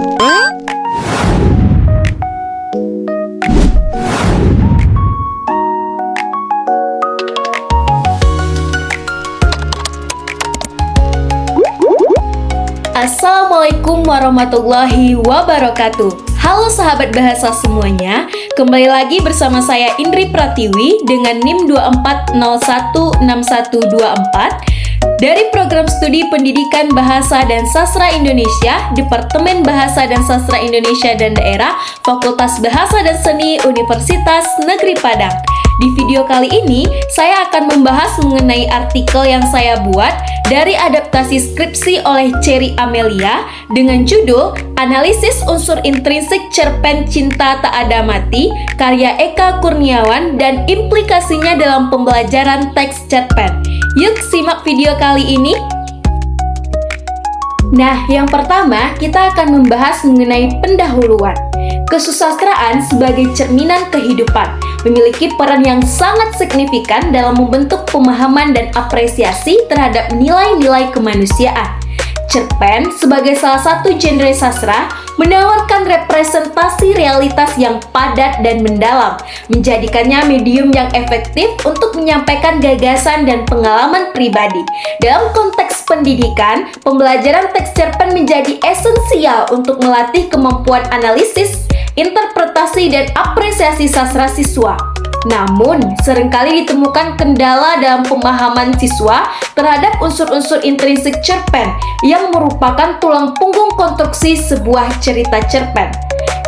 Assalamualaikum warahmatullahi wabarakatuh. Halo sahabat bahasa semuanya, kembali lagi bersama saya Indri Pratiwi dengan NIM 24016124 dari Program Studi Pendidikan Bahasa dan Sastra Indonesia, Departemen Bahasa dan Sastra Indonesia dan Daerah, Fakultas Bahasa dan Seni Universitas Negeri Padang. Di video kali ini, saya akan membahas mengenai artikel yang saya buat dari adaptasi skripsi oleh Cherry Amelia dengan judul Analisis Unsur Intrinsik Cerpen Cinta Tak Ada Mati, karya Eka Kurniawan dan implikasinya dalam pembelajaran teks cerpen. Yuk simak video kali ini. Nah, yang pertama kita akan membahas mengenai pendahuluan. Kesusastraan sebagai cerminan kehidupan memiliki peran yang sangat signifikan dalam membentuk pemahaman dan apresiasi terhadap nilai-nilai kemanusiaan. Cerpen sebagai salah satu genre sastra menawarkan representasi realitas yang padat dan mendalam, menjadikannya medium yang efektif untuk menyampaikan gagasan dan pengalaman pribadi. Dalam konteks pendidikan, pembelajaran teks cerpen menjadi esensial untuk melatih kemampuan analisis, interpretasi, dan apresiasi sastra siswa. Namun, seringkali ditemukan kendala dalam pemahaman siswa terhadap unsur-unsur intrinsik cerpen yang merupakan tulang punggung konstruksi sebuah cerita cerpen.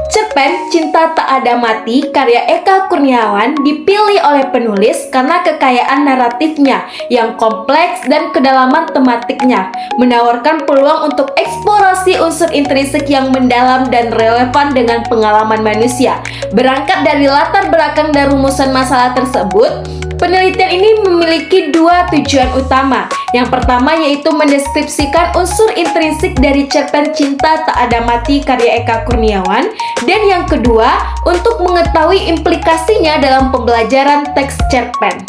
Cerpen Cinta Tak Ada Mati karya Eka Kurniawan dipilih oleh penulis karena kekayaan naratifnya yang kompleks dan kedalaman tematiknya, menawarkan peluang untuk eksplorasi unsur intrinsik yang mendalam dan relevan dengan pengalaman manusia. Berangkat dari latar belakang dan rumusan masalah tersebut, penelitian ini memiliki dua tujuan utama. Yang pertama yaitu mendeskripsikan unsur intrinsik dari cerpen Cinta Tak Ada Mati karya Eka Kurniawan, dan yang kedua untuk mengetahui implikasinya dalam pembelajaran teks cerpen.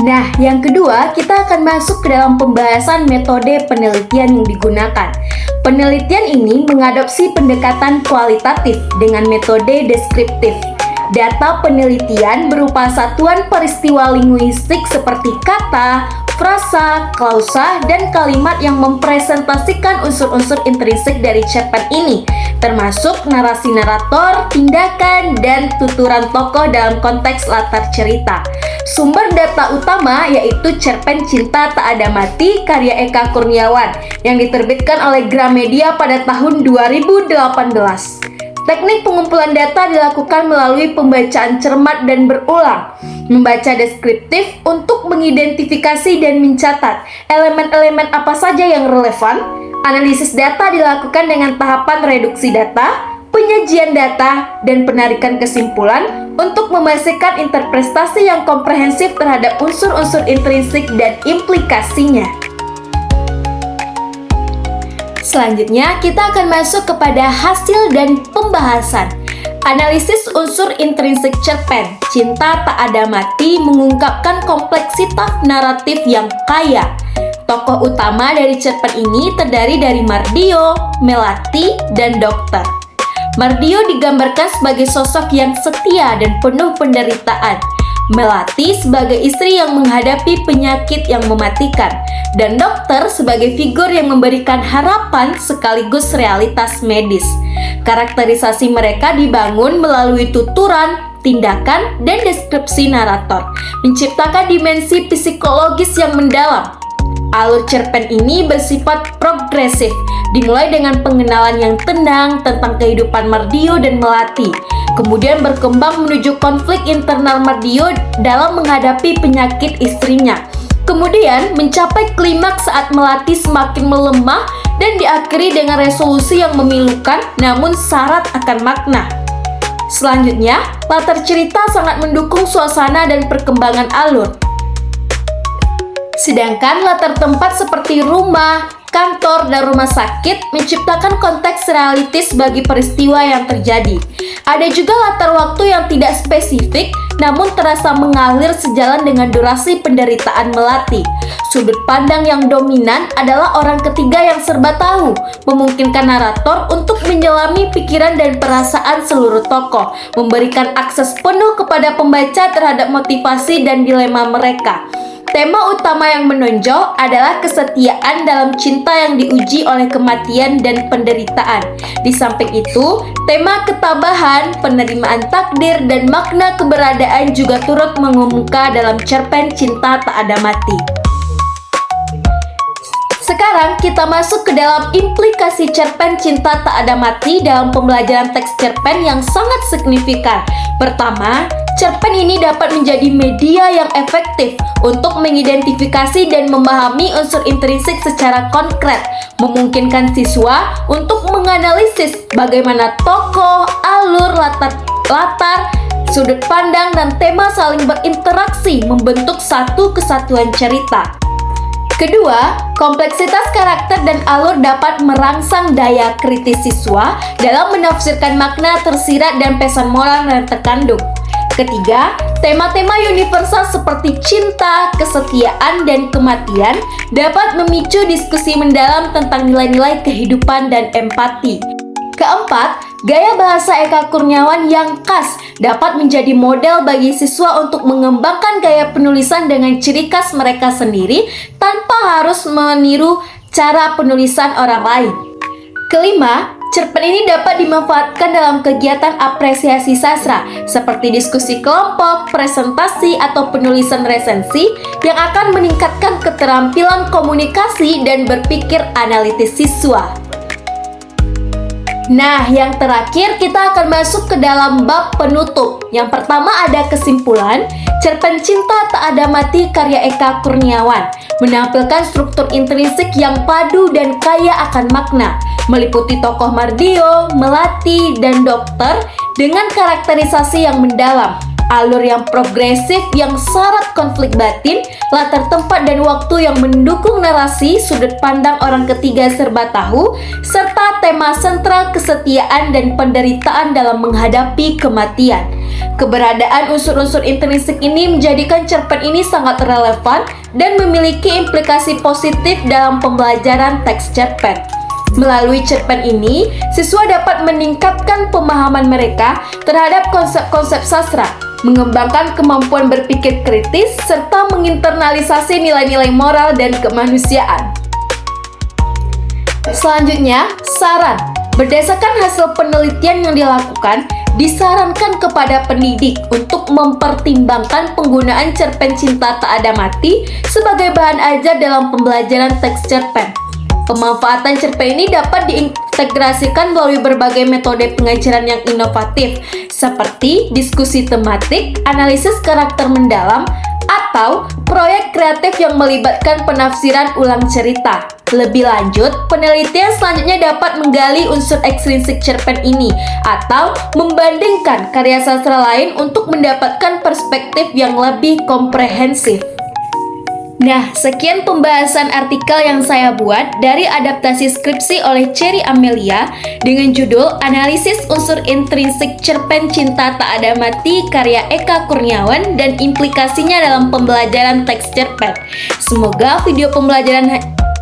Nah, yang kedua kita akan masuk ke dalam pembahasan metode penelitian yang digunakan. Penelitian ini mengadopsi pendekatan kualitatif dengan metode deskriptif. Data penelitian berupa satuan peristiwa linguistik seperti kata, frasa, klausa, dan kalimat yang mempresentasikan unsur-unsur intrinsik dari cerpen ini, termasuk narasi narator, tindakan, dan tuturan tokoh dalam konteks latar cerita. Sumber data utama yaitu cerpen Cinta Tak Ada Mati karya Eka Kurniawan yang diterbitkan oleh Gramedia pada tahun 2018. Teknik pengumpulan data dilakukan melalui pembacaan cermat dan berulang, membaca deskriptif untuk mengidentifikasi dan mencatat elemen-elemen apa saja yang relevan. Analisis data dilakukan dengan tahapan reduksi data, penyajian data, dan penarikan kesimpulan untuk memastikan interpretasi yang komprehensif terhadap unsur-unsur intrinsik dan implikasinya. Selanjutnya, kita akan masuk kepada hasil dan pembahasan. Analisis unsur intrinsik cerpen Cinta Tak Ada Mati mengungkapkan kompleksitas naratif yang kaya. Tokoh utama dari cerpen ini terdiri dari Mardio, Melati, dan Dokter. Mardio digambarkan sebagai sosok yang setia dan penuh penderitaan. Melati sebagai istri yang menghadapi penyakit yang mematikan, dan Dokter sebagai figur yang memberikan harapan sekaligus realitas medis. Karakterisasi mereka dibangun melalui tuturan, tindakan, dan deskripsi narator, menciptakan dimensi psikologis yang mendalam. Alur cerpen ini bersifat progresif, dimulai dengan pengenalan yang tenang tentang kehidupan Mardio dan Melati, kemudian berkembang menuju konflik internal Mardio dalam menghadapi penyakit istrinya, kemudian mencapai klimaks saat Melati semakin melemah dan diakhiri dengan resolusi yang memilukan namun syarat akan makna. Selanjutnya, latar cerita sangat mendukung suasana dan perkembangan alur. Sedangkan latar tempat seperti rumah, kantor, dan rumah sakit menciptakan konteks realistis bagi peristiwa yang terjadi. Ada juga latar waktu yang tidak spesifik namun terasa mengalir sejalan dengan durasi penderitaan Melati. Sudut pandang yang dominan adalah orang ketiga yang serba tahu, memungkinkan narator untuk menyelami pikiran dan perasaan seluruh tokoh, memberikan akses penuh kepada pembaca terhadap motivasi dan dilema mereka. Tema utama yang menonjol adalah kesetiaan dalam cinta yang diuji oleh kematian dan penderitaan. Di samping itu, tema ketabahan, penerimaan takdir, dan makna keberadaan juga turut mengemuka dalam cerpen Cinta Tak Ada Mati. Sekarang kita masuk ke dalam implikasi cerpen Cinta Tak Ada Mati dalam pembelajaran teks cerpen yang sangat signifikan. Pertama, cerpen ini dapat menjadi media yang efektif untuk mengidentifikasi dan memahami unsur intrinsik secara konkret, memungkinkan siswa untuk menganalisis bagaimana tokoh, alur, latar, sudut pandang, dan tema saling berinteraksi membentuk satu kesatuan cerita. Kedua, kompleksitas karakter dan alur dapat merangsang daya kritis siswa dalam menafsirkan makna tersirat dan pesan moral yang terkandung. Ketiga, tema-tema universal seperti cinta, kesetiaan, dan kematian dapat memicu diskusi mendalam tentang nilai-nilai kehidupan dan empati. Keempat, gaya bahasa Eka Kurniawan yang khas dapat menjadi model bagi siswa untuk mengembangkan gaya penulisan dengan ciri khas mereka sendiri tanpa harus meniru cara penulisan orang lain. Kelima, cerpen ini dapat dimanfaatkan dalam kegiatan apresiasi sastra seperti diskusi kelompok, presentasi, atau penulisan resensi yang akan meningkatkan keterampilan komunikasi dan berpikir analitis siswa. Nah, yang terakhir kita akan masuk ke dalam bab penutup. Yang pertama ada kesimpulan, cerpen Cinta Tak Ada Mati karya Eka Kurniawan menampilkan struktur intrinsik yang padu dan kaya akan makna, meliputi tokoh Mardio, Melati, dan Dokter dengan karakterisasi yang mendalam, alur yang progresif yang syarat konflik batin, latar tempat dan waktu yang mendukung narasi, sudut pandang orang ketiga serba tahu, serta tema sentral kesetiaan dan penderitaan dalam menghadapi kematian. Keberadaan unsur-unsur intrinsik ini menjadikan cerpen ini sangat relevan dan memiliki implikasi positif dalam pembelajaran teks cerpen. Melalui cerpen ini, siswa dapat meningkatkan pemahaman mereka terhadap konsep-konsep sastra, mengembangkan kemampuan berpikir kritis, serta menginternalisasi nilai-nilai moral dan kemanusiaan. Selanjutnya, saran. Berdasarkan hasil penelitian yang dilakukan, disarankan kepada pendidik untuk mempertimbangkan penggunaan cerpen Cinta Tak Ada Mati sebagai bahan ajar dalam pembelajaran teks cerpen. Pemanfaatan cerpen ini dapat diintegrasikan melalui berbagai metode pengajaran yang inovatif, seperti diskusi tematik, analisis karakter mendalam, atau proyek kreatif yang melibatkan penafsiran ulang cerita. Lebih lanjut, penelitian selanjutnya dapat menggali unsur ekstrinsik cerpen ini atau membandingkan karya sastra lain untuk mendapatkan perspektif yang lebih komprehensif. Nah, sekian pembahasan artikel yang saya buat dari adaptasi skripsi oleh Cherry Amelia dengan judul Analisis Unsur Intrinsik Cerpen Cinta Tak Ada Mati karya Eka Kurniawan dan implikasinya dalam pembelajaran teks cerpen. Semoga video pembelajaran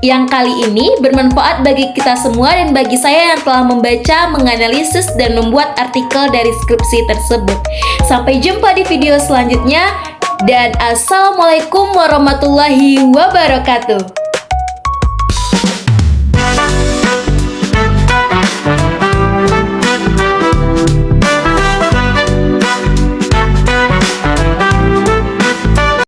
yang kali ini bermanfaat bagi kita semua dan bagi saya yang telah membaca, menganalisis, dan membuat artikel dari skripsi tersebut. Sampai jumpa di video selanjutnya. Dan assalamualaikum warahmatullahi wabarakatuh.